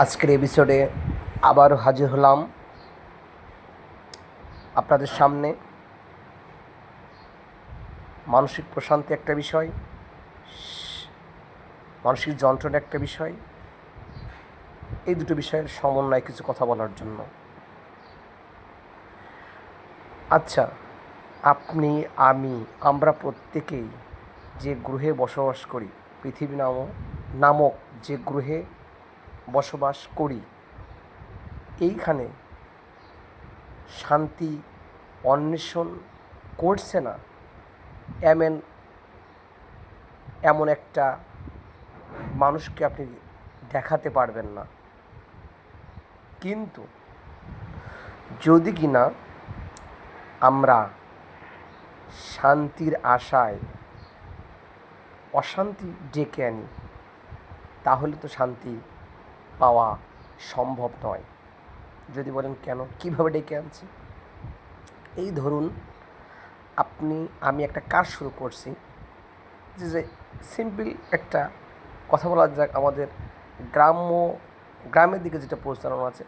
আজকের এপিসোডে আবারও হাজির হলাম আপনাদের সামনে। মানসিক প্রশান্তি একটা বিষয়, মানসিক যন্ত্রণা একটা বিষয়, এই দুটো বিষয়ের সমন্বয়ে কিছু কথা বলার জন্য। আচ্ছা, আপনি, আমি, আমরা প্রত্যেকেই যে গ্রহে বসবাস করি, পৃথিবী নামক যে গ্রহে বসবাস করি, এইখানে শান্তি অন্বেষণ করছে না এমন একটা মানুষকে আপনি দেখাতে পারবেন না। কিন্তু যদি কিনা আমরা শান্তির আশায় অশান্তি ডেকে আনি, তাহলে তো শান্তি পাওয়া সম্ভব নয়। যদি বলেন কেন, কীভাবে ডেকে আনছি? এই ধরুন, আমি একটা কাজ শুরু করছি, যে সিম্পল একটা কথা বলা যাক, আমাদের গ্রামের দিকে যেটা প্রচলন আছে।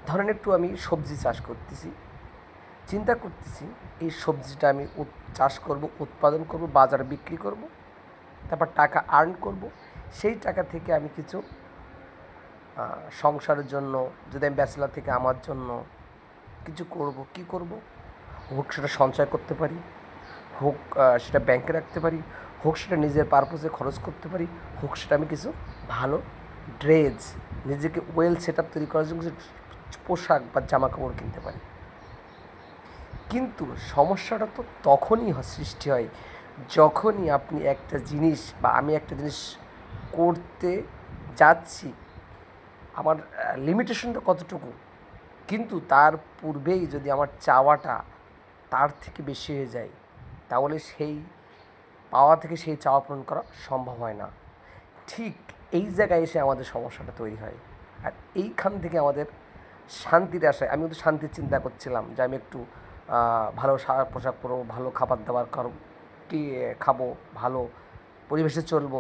ধরেন একটু আমি সবজি চাষ করতেছি, চিন্তা করতেছি এই সবজিটা আমি চাষ করব, উৎপাদন করব, বাজারে বিক্রি করব, তারপর টাকা আর্ন করব। সেই টাকা থেকে আমি কিছু সংসারের জন্য, যদি আমি ব্যাচেলার থেকে আমার জন্য কিছু করব। কি করব? হোক সেটা সঞ্চয় করতে পারি, হোক সেটা ব্যাংকে রাখতে পারি, হোক সেটা নিজের পারপোজে খরচ করতে পারি, হোক সেটা আমি কিছু ভালো ড্রেস, নিজেকে ওয়েল সেট আপ তৈরি করার জন্য কিছু পোশাক বা জামা কাপড় কিনতে পারি। কিন্তু সমস্যাটা তো তখনই সৃষ্টি হয় যখনই আপনি একটা জিনিস বা আমি একটা জিনিস করতে যাচ্ছি, আমার লিমিটেশনটা কতটুকু, কিন্তু তার পূর্বেই যদি আমার চাওয়াটা তার থেকে বেশি হয়ে যায়, তাহলে সেই পাওয়া থেকে সেই চাওয়া পূরণ করা সম্ভব হয় না। ঠিক এই জায়গায় এসে আমাদের সমস্যাটা তৈরি হয়। আর এইখান থেকে আমাদের শান্তির আশায়, আমি কিন্তু শান্তির চিন্তা করছিলাম যে আমি একটু ভালো পোশাক পরবো, ভালো খাবার দাবার খাবো, ভালো পরিবেশে চলবো।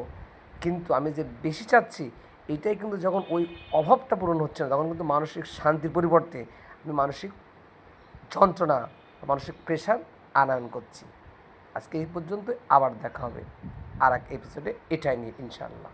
কিন্তু আমি যে বেশি চাচ্ছি, এইটাই কিন্তু যখন ওই অভাবটা পূরণ হচ্ছে না, তখন কিন্তু মানসিক শান্তির পরিবর্তে আমি মানসিক যন্ত্রণা, মানসিক প্রেশার আনয়ন করছি। আজকে এই পর্যন্ত, আবার দেখা হবে আর এক এপিসোডে এটাই নিয়ে, ইনশাআল্লাহ।